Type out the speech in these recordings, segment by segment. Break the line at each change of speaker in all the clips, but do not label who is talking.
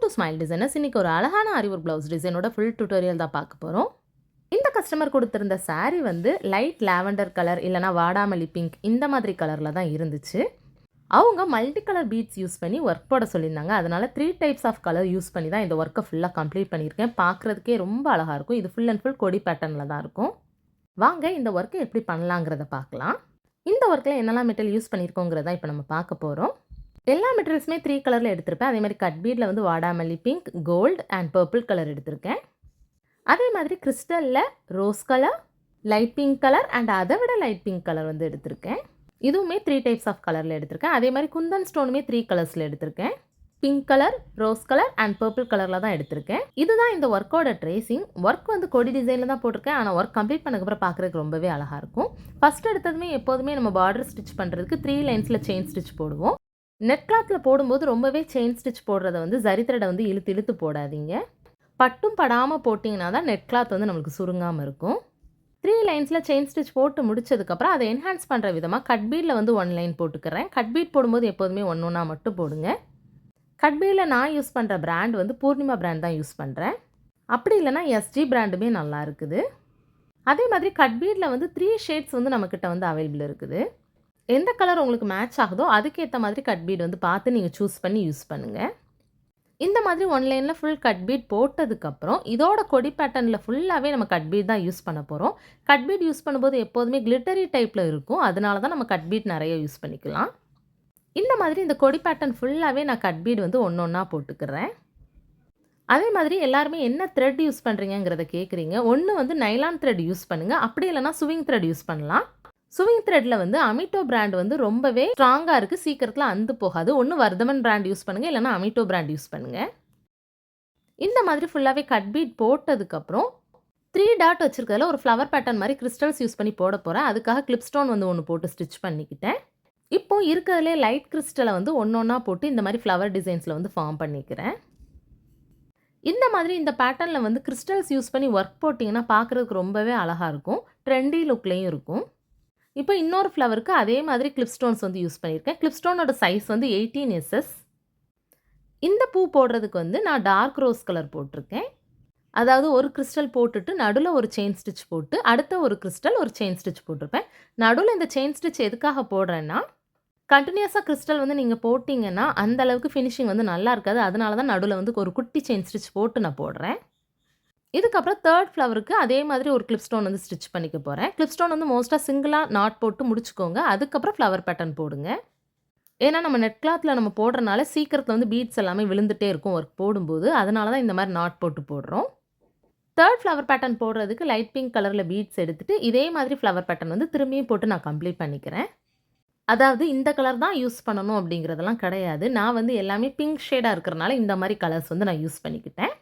Welcome to smile designers. இன்னைக்கு ஒரு அழகான ஆரி ஒர்க் ப்ளவுஸ் டிசைனோட ஃபுல் டியூட்டோரியல் தான் பார்க்க போகிறோம். இந்த கஸ்டமர் கொடுத்திருந்த saree வந்து லைட் லாவெண்டர் கலர் இல்லைனா வாடாமல்லி பிங்க் இந்த மாதிரி கலரில் தான் இருந்துச்சு. அவங்க மல்டி கலர் பீட்ஸ் யூஸ் பண்ணி ஒர்க் போட சொல்லியிருந்தாங்க. அதனால் 3 டைப்ஸ் ஆஃப் கலர் யூஸ் பண்ணி தான் இந்த ஒர்க்கை ஃபுல்லாக கம்ப்ளீட் பண்ணியிருக்கேன். பார்க்குறதுக்கே ரொம்ப அழகாக இருக்கும். இது ஃபுல் அண்ட் ஃபுல் கொடி பேட்டர்னில் தான் இருக்கும். வாங்க இந்த ஒர்க்கை எப்படி பண்ணலாங்கிறத பார்க்கலாம். இந்த ஒர்க்கில் என்னெல்லாம் மெட்டீரியல் யூஸ் பண்ணியிருக்கோங்கிறத இப்போ நம்ம பார்க்க போகிறோம். எல்லா மெட்டீரியல்ஸுமே 3 கலரில் எடுத்திருப்பேன். அதே மாதிரி கட் பீடில் வந்து வாடாமல்லி pink, gold and purple colour எடுத்திருக்கேன். அதே மாதிரி கிறிஸ்டலில் rose colour, light pink colour and அதை விட லைட் பிங்க் கலர் வந்து எடுத்திருக்கேன். இதுவுமே 3 டைப்ஸ் ஆஃப் கலரில் எடுத்திருக்கேன். அதே மாதிரி குந்தன் ஸ்டோனுமே 3 கலர்ஸில் எடுத்திருக்கேன். Pink colour, rose colour and purple கலரில் தான் எடுத்திருக்கேன். இதுதான் இந்த ஒர்க்கோட ட்ரேசிங். ஒர்க் வந்து கொடி டிசைனில் தான் போட்டிருக்கேன். ஆனால் ஒர்க் கம்ப்ளீட் பண்ணதுக்கப்புறம் பார்க்குறதுக்கு ரொம்பவே அழகாக இருக்கும். ஃபஸ்ட் எடுத்ததுமே எப்போதுமே நம்ம பார்டர் ஸ்டிச் பண்ணுறதுக்கு 3 லைன்ஸில் செயின் ஸ்டிச் போடுவோம். நெட் கிளாத்தில் போடும்போது ரொம்பவே செயின் ஸ்டிச் போடுறத வந்து ஜரி த்ரெடை வந்து இழுத்து போடாதீங்க. பட்டும் படாமல் போட்டிங்கன்னா தான் நெட் கிளாத் வந்து நம்மளுக்கு சுருங்காமல் இருக்கும். 3 லைன்ஸில் செயின் ஸ்டிச் போட்டு முடிச்சதுக்கப்புறம் அதை என்ஹான்ஸ் பண்ணுற விதமாக கட் பீடில் வந்து 1 லைன் போட்டுக்கிறேன். கட் பீட் போடும்போது எப்போதுமே ஒன்றா மட்டும் போடுங்க. கட் பீடில் நான் யூஸ் பண்ணுற பிராண்ட் வந்து பூர்ணிமா பிராண்ட் தான் யூஸ் பண்ணுறேன். அப்படி இல்லைனா எஸ்ஜி பிராண்டுமே நல்லா இருக்குது. அதே மாதிரி கட் பீடில் வந்து 3 ஷேட்ஸ் வந்து நம்மக்கிட்ட வந்து அவைலபிள் இருக்குது. எந்த கலர் உங்களுக்கு மேட்ச் ஆகுதோ அதுக்கேற்ற மாதிரி கட் பீட் வந்து பார்த்து நீங்கள் சூஸ் பண்ணி யூஸ் பண்ணுங்கள். இந்த மாதிரி 1 லைனில் ஃபுல் கட் பீட் போட்டதுக்கப்புறம் இதோட கொடி பேட்டர்னில் ஃபுல்லாகவே நம்ம கட் பீட் தான் யூஸ் பண்ண போகிறோம். கட் பீட் யூஸ் பண்ணும்போது எப்போதுமே கிளிட்டரி டைப்பில் இருக்கும். அதனால தான் நம்ம கட் பீட் நிறைய யூஸ் பண்ணிக்கலாம். இந்த மாதிரி இந்த கொடி பேட்டர்ன் ஃபுல்லாகவே நான் கட் பீட் வந்து ஒன்றா போட்டுக்கிறேன். அதே மாதிரி எல்லாருமே என்ன த்ரெட் யூஸ் பண்ணுறீங்கிறத கேட்குறீங்க. ஒன்று வந்து நைலான் த்ரெட் யூஸ் பண்ணுங்கள். அப்படி இல்லைனா ஸ்விங் த்ரெட் யூஸ் பண்ணலாம். ஸ்விங் த்ரெட்டில் வந்து அமிட்டோ பிராண்ட் வந்து ரொம்பவே ஸ்ட்ராங்காக இருக்குது. சீக்கிரத்தில் அந்து போகாது. ஒன்று வர்தமன் பிராண்ட் யூஸ் பண்ணுங்கள், இல்லைனா அமிட்டோ பிராண்ட் யூஸ் பண்ணுங்கள். இந்த மாதிரி ஃபுல்லாகவே கட் பீட் போட்டதுக்கப்புறம் 3 டாட் வச்சுருக்கிறதுல ஒரு ஃப்ளவர் பேட்டர்ன் மாதிரி கிறிஸ்டல்ஸ் யூஸ் பண்ணி போட போகிறேன். அதுக்காக கிளிப் ஸ்டோன் வந்து ஒன்று போட்டு ஸ்டிச் பண்ணிக்கிட்டேன். இப்போ இருக்கிறதுலே லைட் கிறிஸ்டலை வந்து ஒன்றா போட்டு இந்த மாதிரி ஃப்ளவர் டிசைன்ஸில் வந்து ஃபார்ம் பண்ணிக்கிறேன். இந்த மாதிரி இந்த பேட்டர்னில் வந்து கிறிஸ்டல்ஸ் யூஸ் பண்ணி ஒர்க் போட்டிங்கன்னா பார்க்குறதுக்கு ரொம்பவே அழகாக இருக்கும். ட்ரெண்டி லுக்லேயும் இருக்கும். இப்போ இன்னொரு ஃப்ளவருக்கு அதே மாதிரி கிளிப் ஸ்டோன்ஸ் வந்து யூஸ் பண்ணியிருக்கேன். கிளிப் ஸ்டோனோட சைஸ் வந்து 18 SS. இந்த பூ போடுறதுக்கு வந்து நான் டார்க் ரோஸ் கலர் போட்டிருக்கேன். அதாவது ஒரு கிறிஸ்டல் போட்டுட்டு நடுவில் ஒரு செயின் ஸ்டிச் போட்டு அடுத்த ஒரு கிறிஸ்டல் ஒரு செயின் ஸ்டிச் போட்டிருப்பேன். நடுவில் இந்த செயின் ஸ்டிச் எதுக்காக போடுறேன்னா கண்டினியூஸாக கிறிஸ்டல் வந்து நீங்கள் போட்டிங்கன்னா அந்த அளவுக்கு ஃபினிஷிங் வந்து நல்லா இருக்காது. அதனால தான் நடுவில் வந்து ஒரு குட்டி செயின் ஸ்டிச் போட்டு நான் போடுறேன். இதுக்கப்புறம் 3rd ஃப்ளவருக்கு அதே மாதிரி ஒரு கிளிப் ஸ்டோன் வந்து ஸ்டிச் பண்ணிக்க போகிறேன். கிளிப் ஸ்டோன் வந்து மோஸ்ட்டாக சிங்கிளாக நாட் போட்டு முடிச்சுக்கோங்க. அதுக்கப்புறம் ஃப்ளவர் பேட்டர்ன் போடுங்க. ஏன்னா நம்ம நெட் கிளாத்தில் நம்ம போடுறனால சீக்கிரத்தில் வந்து பீட்ஸ் எல்லாமே விழுந்துகிட்டே இருக்கும் ஒர்க் போடும்போது. அதனால தான் இந்த மாதிரி நாட் போட்டு போடுறோம். 3rd ஃப்ளவர் பேட்டர்ன் போடுறதுக்கு லைட் பிங்க் கலரில் பீட்ஸ் எடுத்துகிட்டு இதே மாதிரி ஃப்ளவர் பேட்டர்ன் வந்து திரும்பியும் போட்டு நான் கம்ப்ளீட் பண்ணிக்கிறேன். அதாவது இந்த கலர் தான் யூஸ் பண்ணணும் அப்படிங்கிறதெல்லாம் கிடையாது. நான் வந்து எல்லாமே பிங்க் ஷேடாக இருக்கிறனால இந்த மாதிரி கலர்ஸ் வந்து நான் யூஸ் பண்ணிக்கிட்டேன்.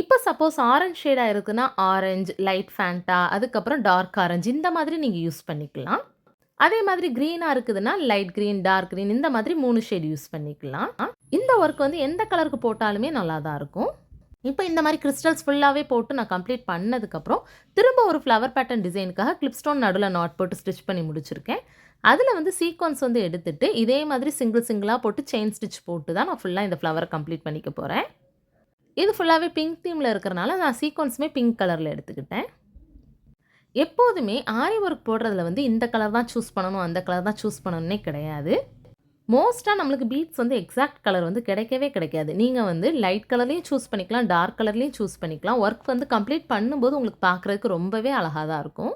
இப்போ சப்போஸ் ஆரஞ்ச் ஷேடாக இருக்குன்னா ஆரஞ்ச், லைட் ஃபேண்டா, அதுக்கப்புறம் டார்க் ஆரஞ்சு இந்த மாதிரி நீங்கள் யூஸ் பண்ணிக்கலாம். அதே மாதிரி க்ரீனாக இருக்குதுன்னா லைட் க்ரீன், டார்க் க்ரீன் இந்த மாதிரி 3 ஷேட் யூஸ் பண்ணிக்கலாம். இந்த ஒர்க் வந்து எந்த கலருக்கு போட்டாலுமே நல்லா தான் இருக்கும். இப்போ இந்த மாதிரி கிறிஸ்டல்ஸ் ஃபுல்லாகவே போட்டு நான் கம்ப்ளீட் பண்ணதுக்கப்புறம் திரும்ப ஒரு ஃப்ளவர் பேட்டர்ன் டிசைனுக்காக கிளிப் ஸ்டோன் நடுவில் நாட் போட்டு ஸ்டிச் பண்ணி முடிச்சிருக்கேன். அதில் வந்து சீக்வன்ஸ் வந்து எடுத்துகிட்டு இதே மாதிரி சிங்கிளாக போட்டு செயின் ஸ்டிச் போட்டு தான் நான் ஃபுல்லாக இந்த ஃப்ளவரை கம்ப்ளீட் பண்ணிக்க போகிறேன். இது ஃபுல்லாகவே பிங்க் தீமில் இருக்கிறனால நான் சீக்வன்ஸுமே பிங்க் கலரில் எடுத்துக்கிட்டேன். எப்போதுமே ஆரி ஒர்க் போடுறதுல வந்து இந்த கலர் தான் சூஸ் பண்ணணும், அந்த கலர் தான் சூஸ் பண்ணணுன்னே கிடையாது. மோஸ்ட்டாக நம்மளுக்கு பீட்ஸ் வந்து எக்ஸாக்ட் கலர் வந்து கிடைக்கவே கிடைக்காது. நீங்கள் வந்து லைட் கலர்லேயும் சூஸ் பண்ணிக்கலாம், டார்க் கலர்லேயும் சூஸ் பண்ணிக்கலாம். ஒர்க் வந்து கம்ப்ளீட் பண்ணும்போது உங்களுக்கு பார்க்குறதுக்கு ரொம்பவே அழகாக தான் இருக்கும்.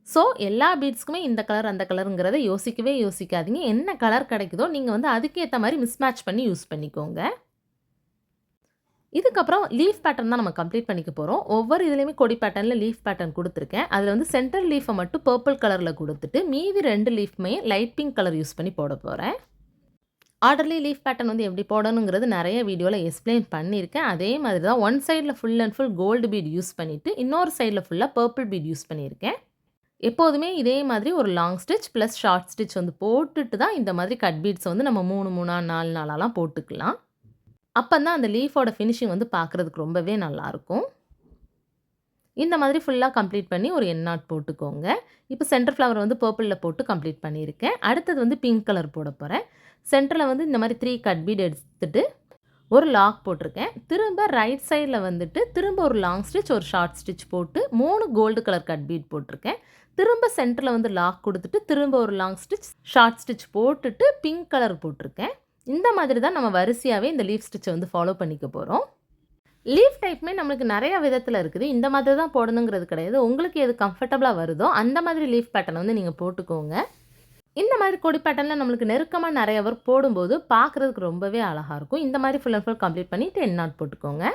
ஸோ எல்லா பீட்ஸ்க்குமே இந்த கலர் அந்த கலருங்கிறத யோசிக்கவே யோசிக்காதீங்க. என்ன கலர் கிடைக்குதோ நீங்கள் வந்து அதுக்கேற்ற மாதிரி மிஸ்மேட்ச் பண்ணி யூஸ் பண்ணிக்கோங்க. இதுக்கப்புறம் லீஃப் பேட்டர்ன் தான் நம்ம கம்ப்ளீட் பண்ணிக்க போகிறோம். ஒவ்வொரு இதுலேயுமே கொடி பேட்டர்னில் லீஃப் பேட்டர்ன் கொடுத்துருக்கேன். அதில் வந்து சென்டர் லீஃபை மட்டும் பர்பிள் கலரில் கொடுத்துட்டு மீதி 2 லீஃப்மே லைட் பிங்க் கலர் யூஸ் பண்ணி போட போகிறேன். ஆர்டர்லி லீஃப் பேட்டர்ன் வந்து எப்படி போடணுங்கிறது நிறைய வீடியோவில் எக்ஸ்பிளைன் பண்ணியிருக்கேன். அதே மாதிரி தான் ஒன் சைடில் full and full gold bead use பண்ணிவிட்டு இன்னொரு சைடில் ஃபுல்லாக பர்பிள் பீட் யூஸ் பண்ணியிருக்கேன். எப்போதுமே இதே மாதிரி ஒரு long stitch plus short stitch வந்து போட்டுட்டு தான் இந்த மாதிரி கட் பீட்ஸை வந்து நம்ம 3 4 4 போட்டுக்கலாம். அப்போ தான் அந்த லீஃபோட ஃபினிஷிங் வந்து பார்க்குறதுக்கு ரொம்பவே நல்லாயிருக்கும். இந்த மாதிரி ஃபுல்லாக கம்ப்ளீட் பண்ணி ஒரு என் நாட் போட்டுக்கோங்க. இப்போ சென்டர் ஃப்ளவர் வந்து பர்பிளில் போட்டு கம்ப்ளீட் பண்ணியிருக்கேன். அடுத்தது வந்து பிங்க் கலர் போட போகிறேன். சென்டரில் வந்து இந்த மாதிரி 3 கட் பீட் எடுத்துட்டு ஒரு லாக் போட்டிருக்கேன். திரும்ப ரைட் சைடில் வந்துட்டு திரும்ப ஒரு லாங் ஸ்டிச், ஒரு ஷார்ட் ஸ்டிச் போட்டு 3 கோல்டு கலர் கட் பீட் போட்டிருக்கேன். திரும்ப சென்டரில் வந்து லாக் கொடுத்துட்டு திரும்ப ஒரு லாங் ஸ்டிச், ஷார்ட் ஸ்டிச் போட்டுட்டு பிங்க் கலர் போட்டிருக்கேன். இந்த மாதிரி தான் நம்ம வரிசையாகவே இந்த லீஃப் ஸ்டிச்சை வந்து ஃபாலோ பண்ணிக்க போகிறோம். லீஃப் டைப்புமே நம்மளுக்கு நிறைய விதத்தில் இருக்குது. இந்த மாதிரி தான் போடணுங்கிறது கிடையாது. உங்களுக்கு எது கம்ஃபர்டபுளாக வருதோ அந்த மாதிரி லீஃப் பேட்டர்ன் வந்து நீங்கள் போட்டுக்கோங்க. இந்த மாதிரி கொடி பேட்டர்னில் நம்மளுக்கு நெருக்கமாக நிறைய ஒர்க் போடும்போது பார்க்குறதுக்கு ரொம்பவே அழகாக இருக்கும். இந்த மாதிரி ஃபுல் அண்ட் ஃபுல் கம்ப்ளீட் பண்ணிவிட்டு எண்ட் நாட் போட்டுக்கோங்க.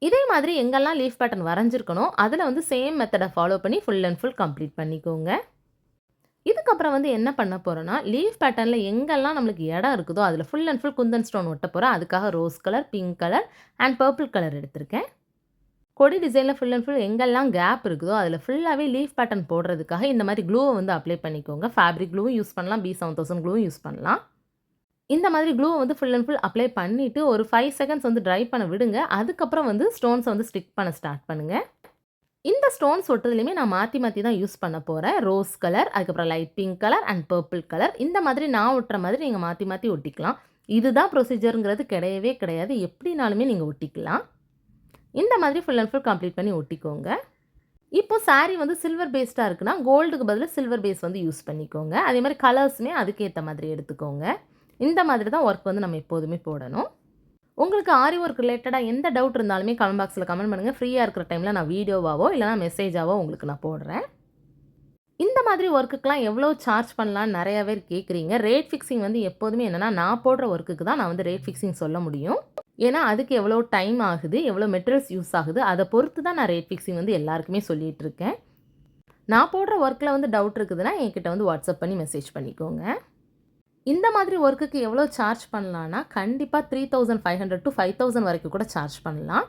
இதே மாதிரி எங்கெல்லாம் லீஃப் பேட்டர்ன் வரைஞ்சிருக்கணும் அதில் வந்து சேம் மெத்தடை ஃபாலோ பண்ணி ஃபுல் அண்ட் ஃபுல் கம்ப்ளீட் பண்ணிக்கோங்க. இதுக்கப்புறம் வந்து என்ன பண்ண போகிறோன்னா, லீஃப் பேட்டர்னில் எங்கெல்லாம் நம்மளுக்கு இடம் இருக்குதோ அதில் full and full Kundan stone ஒட்ட போகிறேன். அதுக்காக rose colour, pink colour and purple colour எடுத்திருக்கேன். கொடி டிசைனில் ஃபுல் அண்ட் ஃபுல் எங்கெல்லாம் கேப் இருக்குதோ அதில் ஃபுல்லாகவே லீஃப் பேட்டர்ன் போடுறதுக்காக இந்த மாதிரி க்ளூவை வந்து அப்ளை பண்ணிக்கோங்க. ஃபேப்ரிக் க்ளூவும் யூஸ் பண்ணலாம், B7000 க்ளூவும் யூஸ் பண்ணலாம். இந்த மாதிரி க்ளூவை வந்து ஃபுல் அண்ட் ஃபுல் அப்ளை பண்ணிவிட்டு ஒரு 5 செகண்ட்ஸ் வந்து ட்ரை பண்ண விடுங்க. அதுக்கப்புறம் வந்து ஸ்டோன்ஸை வந்து ஸ்டிக் பண்ண ஸ்டார்ட் பண்ணுங்கள். இந்த ஸ்டோன்ஸ் ஒட்டுறதுலையுமே நான் மாற்றி மாற்றி தான் யூஸ் பண்ண போகிறேன். ரோஸ் கலர், அதுக்கப்புறம் light pink colour and purple colour. இந்த மாதிரி நான் ஒட்டுற மாதிரி நீங்கள் மாற்றி மாற்றி ஒட்டிக்கலாம். இதுதான் ப்ரொசீஜருங்கிறது கிடையவே கிடையாது. எப்படினாலுமே நீங்கள் ஒட்டிக்கலாம். இந்த மாதிரி ஃபுல் அண்ட் ஃபுல் கம்ப்ளீட் பண்ணி ஒட்டிக்கோங்க. இப்போ saree வந்து சில்வர் பேஸ்டாக இருக்குன்னா கோல்டுக்கு பதிலாக சில்வர் பேஸ் வந்து யூஸ் பண்ணிக்கோங்க. அதே மாதிரி கலர்ஸுமே அதுக்கேற்ற மாதிரி எடுத்துக்கோங்க. இந்த மாதிரி தான் ஒர்க் வந்து நம்ம எப்போதுமே போடணும். உங்களுக்கு ஆரி ஒர்க் ரிலேட்டடாக எந்த டவுட் இருந்தாலுமே கமெண்ட் பாக்ஸில் கமெண்ட் பண்ணுங்கள். ஃப்ரீயாக இருக்கிற டைமில் நான் வீடியோவாவோ இல்லைனா மெசேஜாவோ உங்களுக்கு நான் போடுறேன். இந்த மாதிரி ஒர்க்குக்கெலாம் எவ்வளோ சார்ஜ் பண்ணலான்னு நிறையா பேர் கேட்குறீங்க. ரேட் ஃபிக்ஸிங் வந்து எப்போதுமே என்னென்னா நான் போடுற ஒர்க்குக்கு தான் நான் வந்து ரேட் ஃபிக்ஸிங் சொல்ல முடியும். ஏன்னா அதுக்கு எவ்வளோ டைம் ஆகுது, எவ்வளோ மெட்டீரியல்ஸ் யூஸ் ஆகுது, அதை பொறுத்து தான் நான் ரேட் ஃபிக்ஸிங் வந்து எல்லாருக்குமே சொல்லிகிட்டு இருக்கேன். நான் போடுற ஒர்க்கில் வந்து டவுட் இருக்குதுன்னா என்கிட்ட வந்து வாட்ஸ்அப் பண்ணி மெசேஜ் பண்ணிக்கோங்க. இந்த மாதிரி ஒர்க்குக்கு எவ்வளோ சார்ஜ் பண்ணலான்னா கண்டிப்பாக 3500 to 5000 வரைக்கும் கூட சார்ஜ் பண்ணலாம்.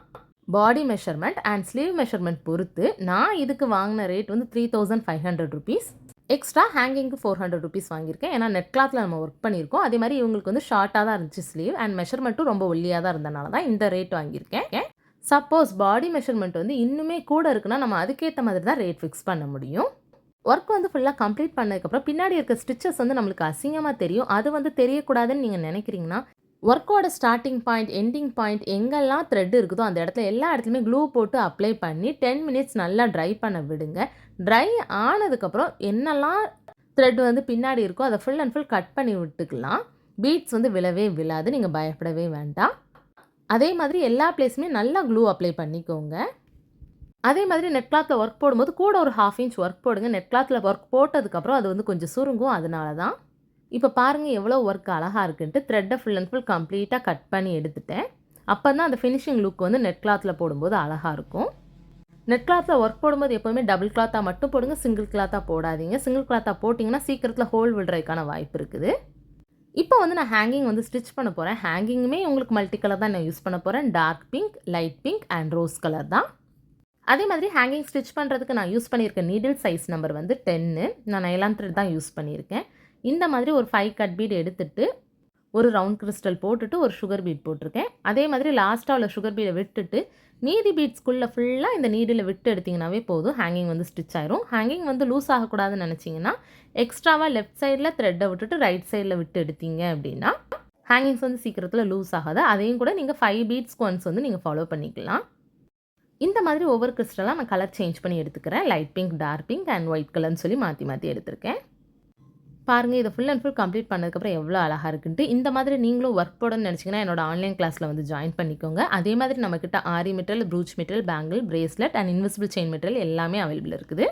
பாடி மெஷர்மெண்ட் அண்ட் ஸ்லீவ் மெஷர்மெண்ட் பொறுத்து நான் இதுக்கு வாங்கின ரேட் வந்து 3500 rupees. எக்ஸ்ட்ரா ஹேங்கிங்க்கு 400 rupees வாங்கியிருக்கேன். ஏன்னா நெட் கிளாத்தில் நம்ம ஒர்க் பண்ணியிருக்கோம். அதே மாதிரி இவங்களுக்கு வந்து ஷார்ட்டாக தான் இருந்துச்சு ஸ்லீவ் அண்ட் மெஷர்மெண்ட்டும் ரொம்ப ஒல்லியாக தான் இருந்தனால தான் இந்த ரேட் வாங்கியிருக்கேன். சப்போஸ் பாடி மெஷர்மெண்ட் வந்து இன்னுமே கூட இருக்குன்னா நம்ம அதுக்கேற்ற மாதிரி தான் ரேட் ஃபிக்ஸ் பண்ண முடியும். ஒர்க் வந்து ஃபுல்லாக கம்ப்ளீட் பண்ணதுக்கப்புறம் பின்னாடி இருக்க ஸ்டிச்சஸ் வந்து நம்மளுக்கு அசிங்கமாக தெரியும். அது வந்து தெரியக்கூடாதுன்னு நீங்கள் நினைக்கிறீங்கன்னா ஒர்க்கோட ஸ்டார்டிங் பாயிண்ட், எண்டிங் பாயிண்ட் எங்கெல்லாம் த்ரெட் இருக்குதோ அந்த இடத்துல எல்லா இடத்துலையுமே க்ளூ போட்டு அப்ளை பண்ணி 10 minutes நல்லா ட்ரை பண்ண விடுங்க. ட்ரை ஆனதுக்கப்புறம் என்னெல்லாம் த்ரெட் வந்து பின்னாடி இருக்கோ அதை ஃபுல் அண்ட் ஃபுல் கட் பண்ணி விட்டுக்கலாம். பீட்ஸ் வந்து விழவே விழாது, நீங்கள் பயப்படவே வேண்டாம். அதே மாதிரி எல்லா பிளேஸுமே நல்லா க்ளூ அப்ளை பண்ணிக்கோங்க. அதே மாதிரி நெட் கிளாத்தில் ஒர்க் போடும்போது கூட ஒரு 1/2 inch ஒர்க் போடுங்க. நெட் கிளாத்தில் ஒர்க் போட்டதுக்கப்புறம் அது வந்து கொஞ்சம் சுருங்கும், அதனால தான். இப்போ பாருங்கள் எவ்வளோ ஒர்க் அழகாக இருக்குன்ட்டு. த்ரெட்டை ஃபுல் அண்ட் ஃபுல் கம்ப்ளீட்டாக கட் பண்ணி எடுத்துட்டேன். அப்போ தான் அந்த ஃபினிஷிங் லுக் வந்து நெட் கிளாத்தில் போடும்போது அழகாக இருக்கும். நெட் கிளாத்தில் ஒர்க் போடும்போது எப்போவுமே டபுள் கிளாத்தாக மட்டும் போடுங்க, சிங்கிள் கிளாத்தாக போடாதீங்க. சிங்கிள் கிளாத்தாக போட்டிங்கன்னா சீக்கிரத்தில் ஹோல் விடுறதுக்கான வாய்ப்பு இருக்குது. இப்போ வந்து நான் ஹேங்கிங் வந்து ஸ்டிச் பண்ண போகிறேன். ஹேங்கிங்குமே உங்களுக்கு மல்டி கலர் தான் நான் யூஸ் பண்ண போகிறேன். Dark pink, light pink and rose colour தான். அதே மாதிரி ஹேங்கிங் ஸ்டிச் பண்ணுறதுக்கு நான் யூஸ் பண்ணியிருக்க நீடில் சைஸ் நம்பர் வந்து 10. நான் நைலான் த்ரெட் தான் யூஸ் பண்ணியிருக்கேன். இந்த மாதிரி ஒரு 5 கட் பீட் எடுத்துட்டு ஒரு ரவுண்ட் கிறிஸ்டல் போட்டுட்டு ஒரு சுகர் பீட் போட்டிருக்கேன். அதே மாதிரி லாஸ்ட்டாக உள்ள சுகர் பீடை விட்டுட்டு மீதி பீட்ஸ்குள்ளே ஃபுல்லாக இந்த நீடில் விட்டு எடுத்திங்கனாவே போதும். ஹேங்கிங் வந்து ஸ்டிச் ஆயிரும். ஹேங்கிங் வந்து லூஸ் ஆகக்கூடாதுன்னு நினச்சிங்கன்னா எக்ஸ்ட்ராவாக லெஃப்ட் சைடில் த்ரெட்டை விட்டுட்டு ரைட் சைடில் விட்டு எடுத்தீங்க அப்படின்னா ஹேங்கிங்ஸ் வந்து சீக்கிரத்தில் லூஸ் ஆகாது. அதையும் கூட நீங்கள் 5 பீட்ஸ்க்கு ஒன்ஸ் வந்து நீங்கள் ஃபாலோ பண்ணிக்கலாம். இந்த மாதிரி ஒவ்வொரு கிறிஸ்டலாக நான் கலர் சேஞ்ச் பண்ணி எடுத்துக்கிறேன். Light pink, dark pink and white கலர்னு சொல்லி மாற்றி மாற்றி எடுத்திருக்கேன். பாருங்கள் இதை ஃபுல் அண்ட் ஃபுல் கம்ப்ளீட் பண்ணதுக்கப்புறம் எவ்வளோ அழகாக இருக்குன்ட்டு. இந்த மாதிரி நீங்களும் ஒர்க் போடணும்னு நினச்சிங்கன்னா என்னோட ஆன்லைன் கிளாஸில் வந்து ஜாயின் பண்ணிக்கோங்க. அதே மாதிரி நம்மக்கிட்ட aari material, brooch material, bangle, bracelet and invisible chain material எல்லாமே அவைலபிள் இருக்குது.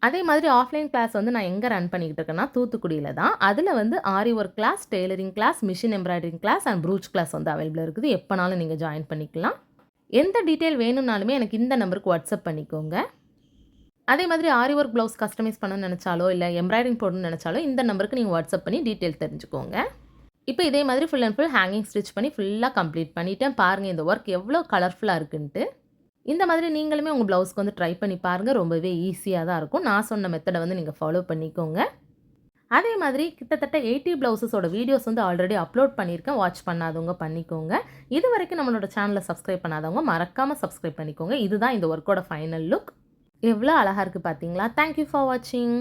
அதே மாதிரி ஆஃப்லைன் கிளாஸ் வந்து நான் எங்கே ரன் பண்ணிக்கிட்டு இருக்கேன்னா தூத்துக்குடியில் தான். அதில் வந்து aari work class, tailoring class, machine embroidering class and brooch class வந்து அவைலபிள் இருக்குது. எப்போனாலும் நீங்கள் ஜாயின் பண்ணிக்கலாம். எந்த டீட்டெயில் வேணும்னாலுமே எனக்கு இந்த நம்பருக்கு வாட்ஸ்அப் பண்ணிக்கோங்க. அதே மாதிரி ஆரி ஒர்க் ப்ளவுஸ் கஸ்டமைஸ் பண்ணணும்னு நினச்சாலோ இல்லை எம்ப்ராய்டரிங் போடணும்னு நினச்சாலோ இந்த நம்பருக்கு நீங்கள் வாட்ஸ்அப் பண்ணி டீட்டெயில் தெரிஞ்சுக்கோங்க. இப்போ இதே மாதிரி full and full hanging stitch பண்ணி ஃபுல்லாக கம்ப்ளீட் பண்ணிவிட்டேன். பாருங்கள் இந்த ஒர்க் எவ்வளோ கலர்ஃபுல்லாக இருக்குன்ட்டு. இந்த மாதிரி நீங்களுமே உங்கள் ப்ளவுஸ்க்கு வந்து ட்ரை பண்ணி பாருங்கள். ரொம்பவே ஈஸியாக தான் இருக்கும். நான் சொன்ன மெத்தடை வந்து நீங்கள் ஃபாலோ பண்ணிக்கோங்க. அதே மாதிரி கிட்டத்தட்ட 80 ப்ளவுஸஸோட வீடியோஸ் வந்து ஆல்ரெடி அப்லோட் பண்ணியிருக்கேன். வாட்ச் பண்ணாதவங்க பண்ணிக்கோங்க. இது வரைக்கும் நம்மளோட சேனலை சப்ஸ்கிரைப் பண்ணாதவங்க மறக்காமல் சப்ஸ்கிரைப் பண்ணிக்கோங்க. இதுதான் இந்த ஒர்க்கோட ஃபைனல் லுக். எவ்வளோ அழகாக இருக்குது பார்த்தீங்களா? தேங்க்யூ ஃபார் வாட்சிங்.